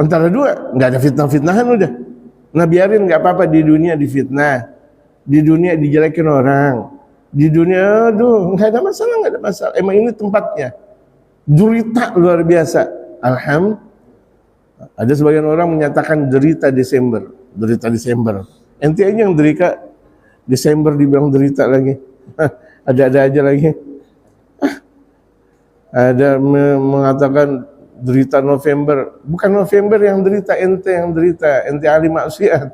Speaker 1: Antara dua, enggak ada fitnah-fitnahan udah. Nah biarin, enggak apa-apa di dunia difitnah, di dunia dijelekin orang. Di dunia, aduh, nggak ada masalah, nggak ada masalah. Emang ini tempatnya. Derita luar biasa. Alhamdulillah. Ada sebagian orang menyatakan derita Desember. Derita Desember. Ente aja yang derita Desember dibilang derita lagi. Ada-ada aja lagi. Ada mengatakan derita November. Bukan November yang derita, ente yang derita. Ente ahli maksiat.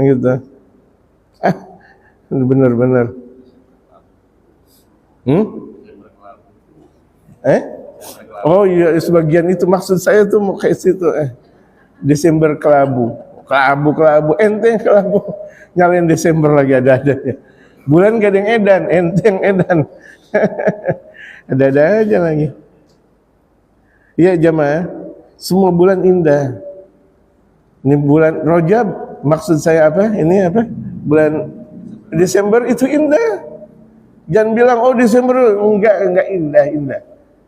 Speaker 1: Gitu. Benar-benar. Oh iya, sebagian itu maksud saya tuh mau kayak situ. Desember kelabu, ente yang kelabu, nyalain Desember lagi ada-adanya. Bulan gak ada yang edan, ente yang edan. Ada-ada aja lagi. Iya jamaah, semua bulan indah. Ini bulan Rajab, maksud saya apa? Ini apa? Bulan Desember itu indah. Jangan bilang oh Desember enggak indah.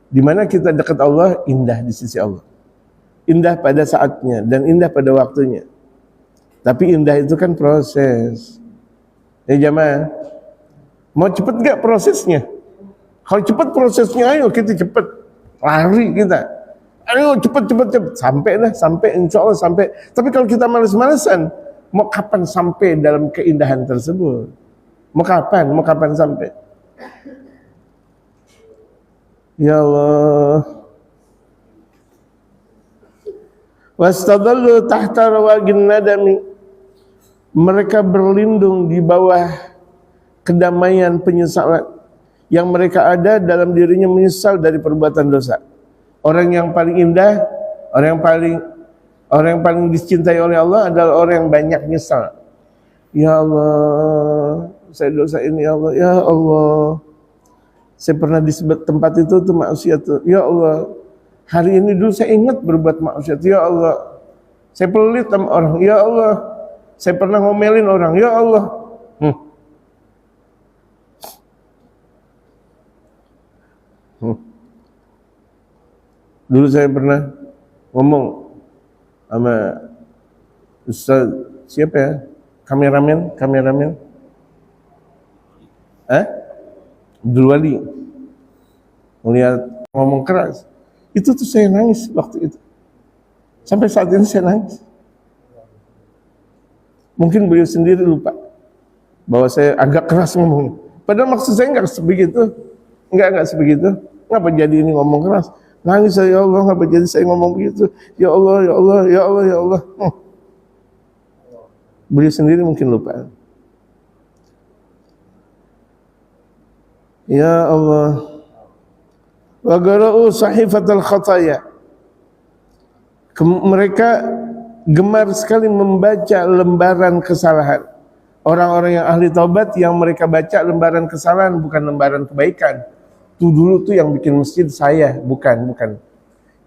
Speaker 1: Di mana kita dekat Allah, indah di sisi Allah. indah pada saatnya dan indah pada waktunya. Tapi indah itu kan proses. Ya jamaah, mau cepet gak prosesnya? Kalau cepet prosesnya, ayo kita cepet, lari kita. Ayo cepet, sampai insya Allah sampai. Tapi kalau kita males-malesan, mau kapan sampai dalam keindahan tersebut? Mau kapan sampai? Ya Allah. Wastadallu tahta rawagin nadami. Mereka berlindung di bawah kedamaian penyesalan yang mereka ada dalam dirinya, menyesal dari perbuatan dosa. Orang yang paling indah, orang yang paling dicintai oleh Allah adalah orang yang banyak nyesal. Ya Allah, saya dosa ini ya Allah. Ya Allah, saya pernah di tempat itu tuh maksiat. Ya Allah, hari ini dulu saya ingat berbuat maksiat. Ya Allah, saya pelit sama orang. Ya Allah, saya pernah ngomelin orang. Ya Allah. Dulu saya pernah ngomong sama Ustaz siapa ya? Kameramen. Abdul Wali. Melihat ngomong keras. Itu tuh saya nangis waktu itu. Sampai saat ini saya nangis. Mungkin beliau sendiri lupa bahwa saya agak keras ngomong. Padahal maksud saya enggak sebegitu. Enggak sebegitu. Ngapa jadi ini ngomong keras? Nangis saya, ya Allah, ngapa jadi saya ngomong begitu? Ya Allah, ya Allah, ya Allah, ya Allah. Beliau sendiri mungkin lupa. Ya Allah. Wa qara'u sahifatal khataya. Mereka gemar sekali membaca lembaran kesalahan. Orang-orang yang ahli taubat yang mereka baca lembaran kesalahan, bukan lembaran kebaikan. Itu dulu tuh yang bikin masjid saya, bukan.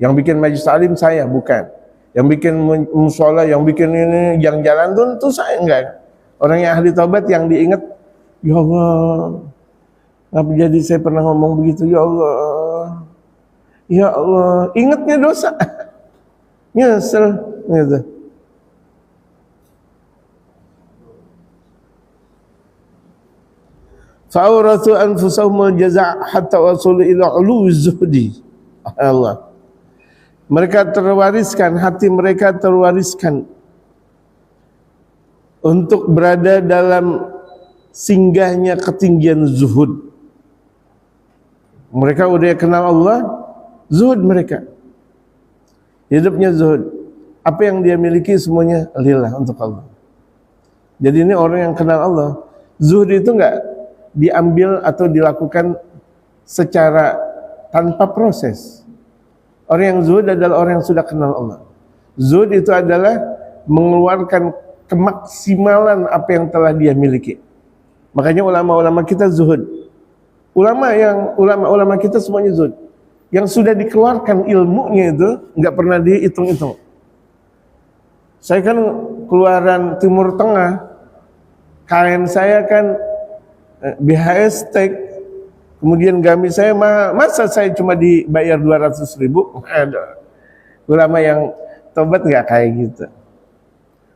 Speaker 1: Yang bikin majelis taklim saya, bukan. Yang bikin musola, yang bikin ini, yang jalan tuh saya enggak. Orang yang ahli taubat yang diingat, ya Allah, ngapa jadi saya pernah ngomong begitu, ya Allah. Ya Allah, ingatnya dosa. Nyesel gitu. Fa'awrathu anfusahumul jaza' hatta wasulu ila uluwi zuhdi. Allah. Mereka terwariskan, hati mereka terwariskan untuk berada dalam singgahnya ketinggian zuhud. Mereka udah kenal Allah, zuhud mereka. Hidupnya zuhud. Apa yang dia miliki semuanya lillah, untuk Allah. Jadi ini orang yang kenal Allah. Zuhud itu enggak diambil atau dilakukan secara tanpa proses. Orang yang zuhud adalah orang yang sudah kenal Allah. Zuhud itu adalah mengeluarkan kemaksimalan apa yang telah dia miliki. Makanya ulama-ulama kita zuhud. Ulama kita semuanya zuhud. Yang sudah dikeluarkan ilmunya itu nggak pernah dihitung-hitung. Saya kan keluaran Timur Tengah, kain saya kan BHS Tech, kemudian gamis saya masa saya cuma dibayar 200.000? Ada. Ulama yang tobat nggak kayak gitu.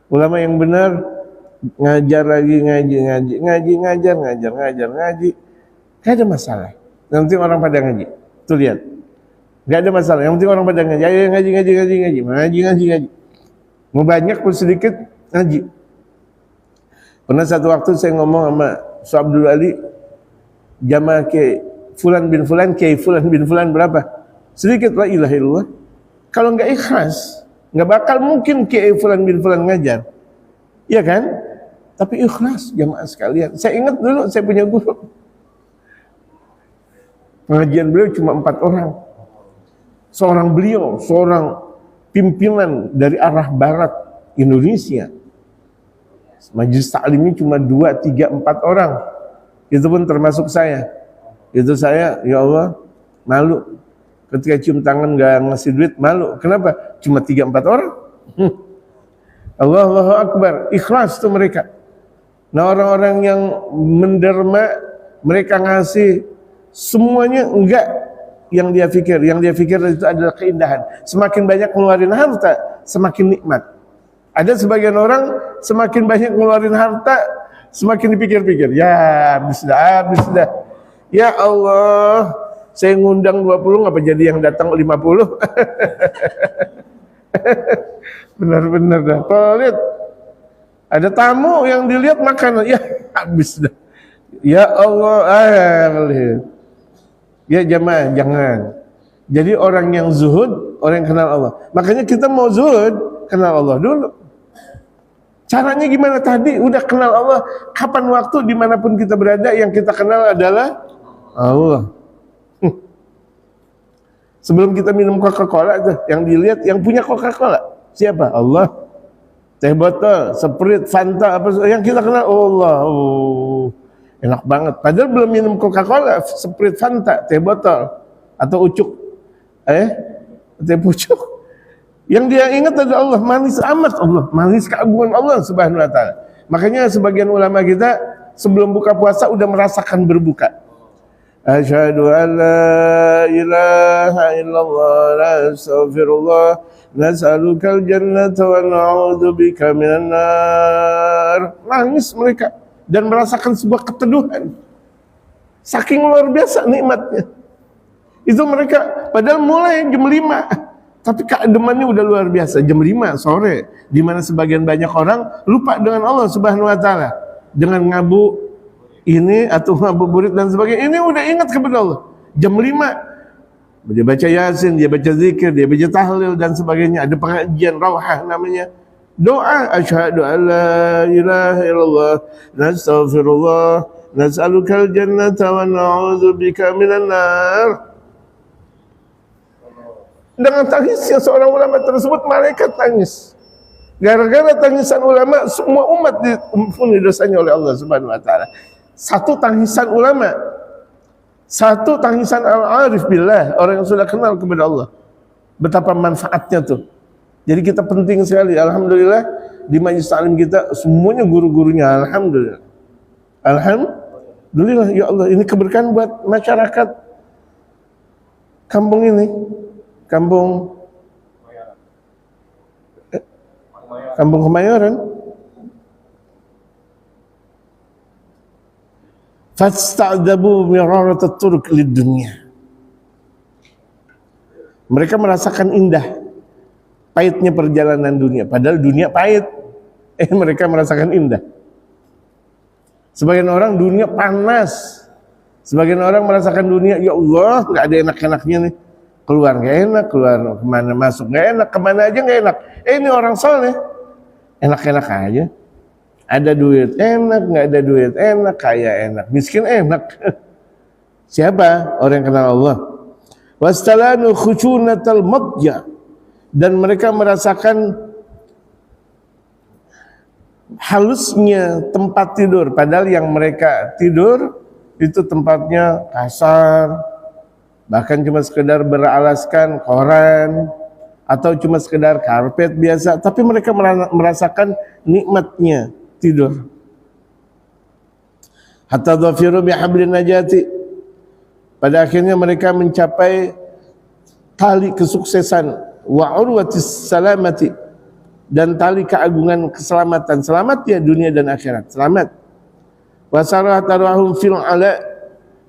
Speaker 1: Ulama yang benar ngajar lagi, ngajar, nggak ada masalah. Yang penting orang pada ngaji. Tuh lihat, nggak ada masalah. Yang penting orang pada ngaji. Ayo ngaji. Mau banyak pun sedikit ngaji. Pernah satu waktu saya ngomong sama Ustaz Abdul Ali, jamaah Kiai Fulan bin Fulan berapa? Sedikit, la ilaha illallah. Kalau nggak ikhlas, nggak bakal mungkin Kiai Fulan bin Fulan ngajar. Iya kan? Tapi ikhlas jamaah sekalian. Saya ingat dulu saya punya guru. Pengajian beliau cuma 4 orang. Seorang pimpinan dari arah barat Indonesia. Majelis taklimnya cuma 2, 3, 4 orang. Itu pun termasuk saya. Itu saya, ya Allah, malu. Ketika cium tangan gak ngasih duit, malu. Kenapa? Cuma 3, 4 orang. Allahu Akbar. Ikhlas tuh mereka. Nah, orang-orang yang menderma, mereka ngasih semuanya enggak yang dia pikir. Yang dia pikir itu adalah keindahan. Semakin banyak ngeluarin harta, semakin nikmat. Ada sebagian orang semakin banyak ngeluarin harta, semakin dipikir-pikir. Ya, habis dah. Ya Allah, saya ngundang 20, ngapa jadi yang datang 50? Benar-benar dah. Pelit. Ada tamu yang dilihat makanan, ya habis dah. Ya Allah, pelit. Ya jamaah, jangan. Jadi orang yang zuhud, orang yang kenal Allah. Makanya kita mau zuhud, kenal Allah dulu. Caranya gimana tadi? Udah kenal Allah. Kapan waktu, dimanapun kita berada, yang kita kenal adalah Allah. Sebelum kita minum Coca-Cola tuh, yang dilihat, yang punya Coca-Cola siapa? Allah. Teh botol, Sprite, Fanta, apa yang kita kenal Allah. Oh, enak banget. Padahal belum minum Coca-Cola, Sprite, Fanta, teh botol, atau ucuk, teh pucuk. Yang dia ingat adalah Allah, manis amat Allah, manis keagungan Allah Subhanahu wa taala. Makanya sebagian ulama kita sebelum buka puasa udah merasakan berbuka. Asyhadu an la ilaha illallah la astaghfirullah nas'alukal jannata wa na'udzubika minan nar. Nangis mereka dan merasakan sebuah keteduhan. Saking luar biasa nikmatnya. Itu mereka padahal mulai jam 5. Tapi keademannya udah luar biasa. Jam 5 sore, di mana sebagian banyak orang lupa dengan Allah Subhanahu wa taala. Dengan ngabu ini atau ngabuburit dan sebagainya. Ini udah ingat kepada Allah. Jam 5 dia baca Yasin, dia baca zikir, dia baca tahlil dan sebagainya. Ada pengajian rawhah namanya. Doa asyhadu an la ilaha illallah nastaghfirullah nas'alukal jannata wa na'udzubika minan nar. Dengan tangisnya seorang ulama tersebut, malaikat tangis. Gara-gara tangisan ulama, semua umat diampuni dosanya oleh Allah Subhanahu wa taala. Satu tangisan ulama, satu tangisan al-arif billah, orang yang sudah kenal kepada Allah. Betapa manfaatnya tuh. Jadi kita penting sekali, alhamdulillah di majelis taklim kita semuanya guru-gurunya, alhamdulillah. Alhamdulillah ya Allah, ini keberkahan buat masyarakat kampung ini. Kampung Kemayoran. Fasta'dabu mirarat at-turq lid-dunya. Mereka merasakan indah pahitnya perjalanan dunia, padahal dunia pahit. Mereka merasakan indah. Sebagian orang dunia panas. Sebagian orang merasakan dunia, ya Allah, enggak ada enak-enaknya nih. Keluar nggak enak, keluar kemana, masuk nggak enak, kemana aja nggak enak. Ini orang soleh, enak-enak aja. Ada duit enak, nggak ada duit enak, kaya enak, miskin enak. Siapa? Orang yang kenal Allah. Wastalanu khucunatal madja, dan mereka merasakan halusnya tempat tidur. Padahal yang mereka tidur itu tempatnya kasar. Bahkan cuma sekedar beralaskan koran atau cuma sekedar karpet biasa, tapi mereka merasakan nikmatnya tidur. Hatta dhafiru bihablin najati, pada akhirnya mereka mencapai tali kesuksesan, wa urwatis salamati, dan tali keagungan keselamatan. Selamat ya dunia dan akhirat, selamat. Wa sarahum fil ala,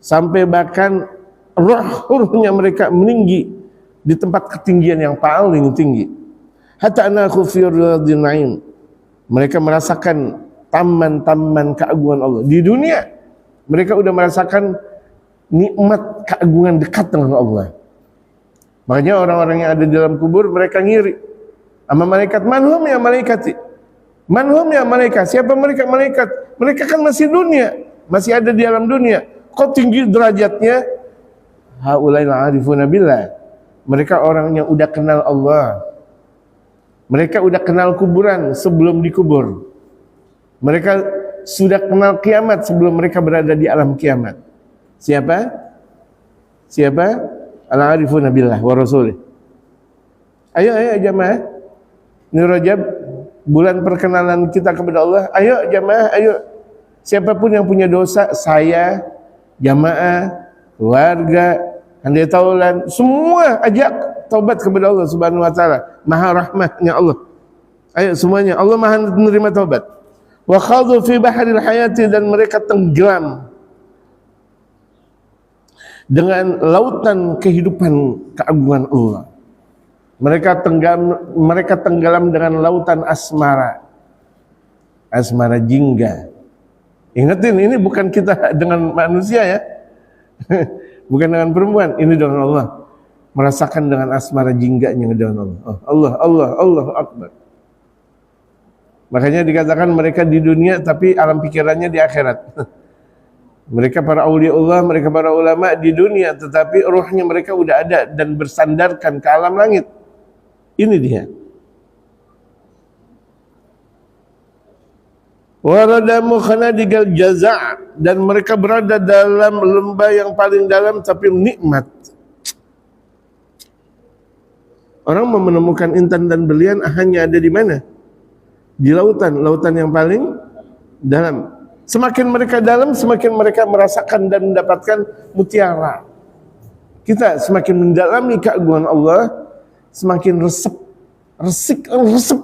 Speaker 1: sampai bahkan ruhnya mereka meninggi di tempat ketinggian yang paling tinggi. Hatta anakhu fi radin na'im, mereka merasakan taman-taman keagungan Allah. Di dunia mereka udah merasakan nikmat keagungan dekat dengan Allah. Makanya orang-orang yang ada di dalam kubur mereka ngiri sama malaikat. Manhum ya malaikati, manhum ya malaikat. Siapa mereka malaikat? Mereka kan masih dunia, masih ada di alam dunia. Kok tinggi derajatnya? Haulail arifuna billah, mereka orang yang udah kenal Allah. Mereka udah kenal kuburan sebelum dikubur. Mereka sudah kenal kiamat sebelum mereka berada di alam kiamat. Siapa? Siapa? Al-arifuna billah wa rasulih. Ayo jamaah. Ini Rajab, bulan perkenalan kita kepada Allah. Ayo jamaah, ayo. Siapapun yang punya dosa, saya, jamaah, keluarga, Handai taulan, semua ajak taubat kepada Allah Subhanahu wa taala. Maha rahmatnya Allah. Ayo semuanya, Allah Maha menerima taubat. Wa khadhu fi bahril hayati, dan mereka tenggelam dengan lautan kehidupan keagungan Allah. Mereka tenggelam dengan lautan asmara. Asmara jingga. Ingatin, ini bukan kita dengan manusia ya. Bukan dengan perempuan, ini dengan Allah. Merasakan dengan asmara jingganya dengan Allah. Allah Akbar. Makanya dikatakan mereka di dunia tapi alam pikirannya di akhirat. Mereka para aulia Allah, mereka para ulama di dunia, tetapi ruhnya mereka udah ada dan bersandarkan ke alam langit. Ini dia. Warada mukhanadigal jaza', dan mereka berada dalam lembah yang paling dalam tapi nikmat. Orang mau menemukan intan dan berlian hanya ada di mana? Di lautan yang paling dalam. Semakin mereka dalam, semakin mereka merasakan dan mendapatkan mutiara. Kita semakin mendalami keagungan Allah, semakin resep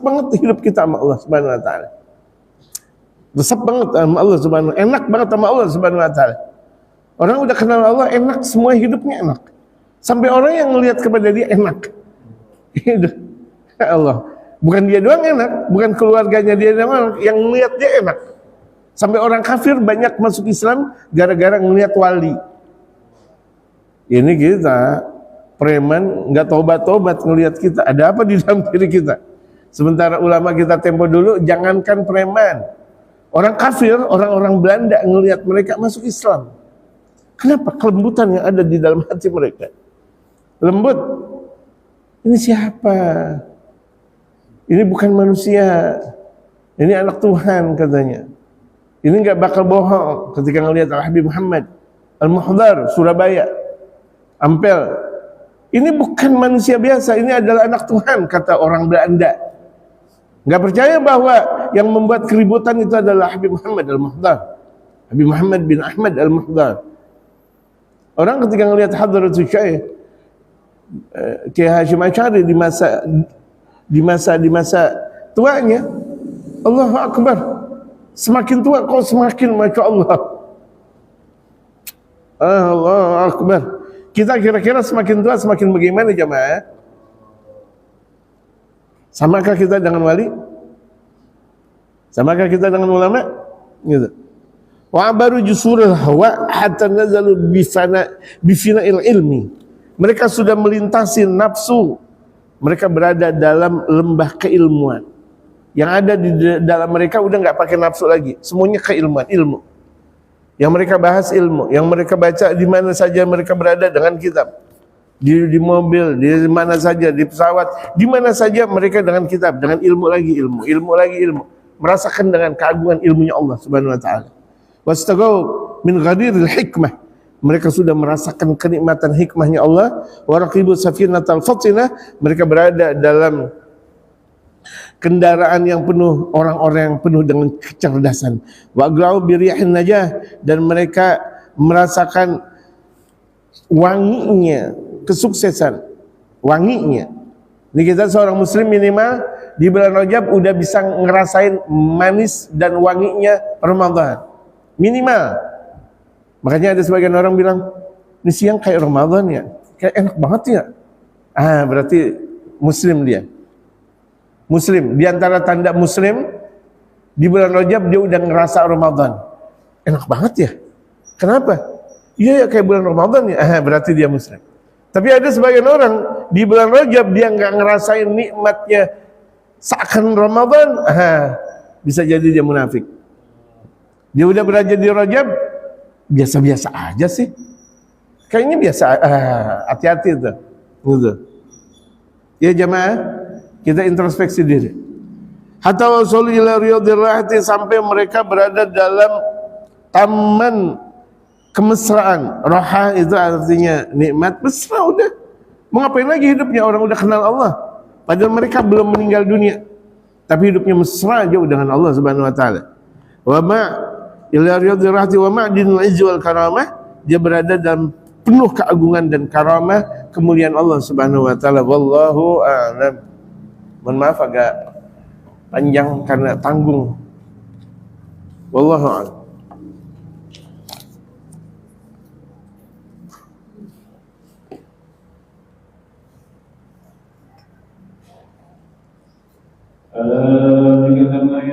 Speaker 1: banget hidup kita sama Allah Subhanahu wa taala. Resep banget sama Allah Subhanahu wa taala, enak banget sama Allah Subhanahu wa taala. Orang udah kenal Allah enak, semua hidupnya enak. Sampai orang yang melihat kepada dia enak. Allah. Bukan dia doang enak, bukan keluarganya dia doang yang melihat dia enak. Sampai orang kafir banyak masuk Islam gara-gara melihat wali. Ini kita preman nggak tobat-tobat ngelihat kita. Ada apa di dalam diri kita? Sementara ulama kita tempo dulu, jangankan preman, orang kafir, orang-orang Belanda ngelihat mereka masuk Islam. Kenapa? Kelembutan yang ada di dalam hati mereka. Lembut. Ini siapa? Ini bukan manusia. Ini anak Tuhan katanya. Ini nggak bakal bohong ketika ngelihat Al-Habib Muhammad Al-Muhdar Surabaya Ampel. Ini bukan manusia biasa, ini adalah anak Tuhan kata orang Belanda. Nggak percaya bahwa yang membuat keributan itu adalah Habib Muhammad Al-Muhdar, Habib Muhammad bin Ahmad Al-Muhdar. Orang ketika ngelihat Hadratul Syekh Kiai Hashim Asy'ari di masa tuanya, Allahu Akbar, semakin tua kok semakin Masya Allah. Allahu Akbar. Kita kira-kira semakin tua semakin bagaimana jamaah? Samakah kita dengan wali? Samakah kita dengan ulama? Gitu. Wa baru jusurul hawa hatta nazalu bifina'il ilmi. Mereka sudah melintasi nafsu. Mereka berada dalam lembah keilmuan. Yang ada di dalam mereka udah nggak pakai nafsu lagi. Semuanya keilmuan, ilmu. Yang mereka bahas ilmu, yang mereka baca di mana saja mereka berada dengan kitab. Di mobil, di mana saja, di pesawat, di mana saja mereka dengan kitab, dengan ilmu lagi ilmu, ilmu lagi ilmu. Merasakan dengan keagungan ilmunya Allah Subhanahu wa taala. Wastagau min ghadiril hikmah. Mereka sudah merasakan kenikmatan hikmahnya Allah. Waraqibu safinatal fatinah. Mereka berada dalam kendaraan yang penuh, orang-orang yang penuh dengan kecerdasan. Wa aglau biriyahin najah, dan mereka merasakan wanginya kesuksesan, wanginya. Ini kita seorang muslim minimal di bulan Rajab udah bisa ngerasain manis dan wanginya Ramadan. Minimal. Makanya ada sebagian orang bilang, ini siang kayak Ramadan ya, kayak enak banget ya. Berarti muslim dia. Muslim, di antara tanda muslim di bulan Rajab dia udah ngerasa Ramadan. Enak banget ya. Kenapa? Iya ya kayak bulan Ramadan ya. Berarti dia muslim. Tapi ada sebagian orang di bulan Rajab dia nggak ngerasain nikmatnya seakan Ramadan. Bisa jadi dia munafik. Dia udah berada di Rajab biasa-biasa aja sih. Kayaknya biasa. Hati-hati tuh. Gitu. Ya jamaah, kita introspeksi diri. Hatta wasul ila riyadhir rahati, sampai mereka berada dalam taman kemesraan. Raha itu artinya nikmat, mesra udah. Mau ngapain lagi hidupnya, orang udah kenal Allah. Padahal mereka belum meninggal dunia. Tapi hidupnya mesra jauh dengan Allah Subhanahu wa taala. Wa ma ila riyadhir rahati wa ma'dinul izzi wal karamah, dia berada dalam penuh keagungan dan karamah kemuliaan Allah Subhanahu wa taala. Wallahu a'lam. Mohon maaf agak panjang karena tanggung. Wallahu a'lam.
Speaker 2: Dikatakan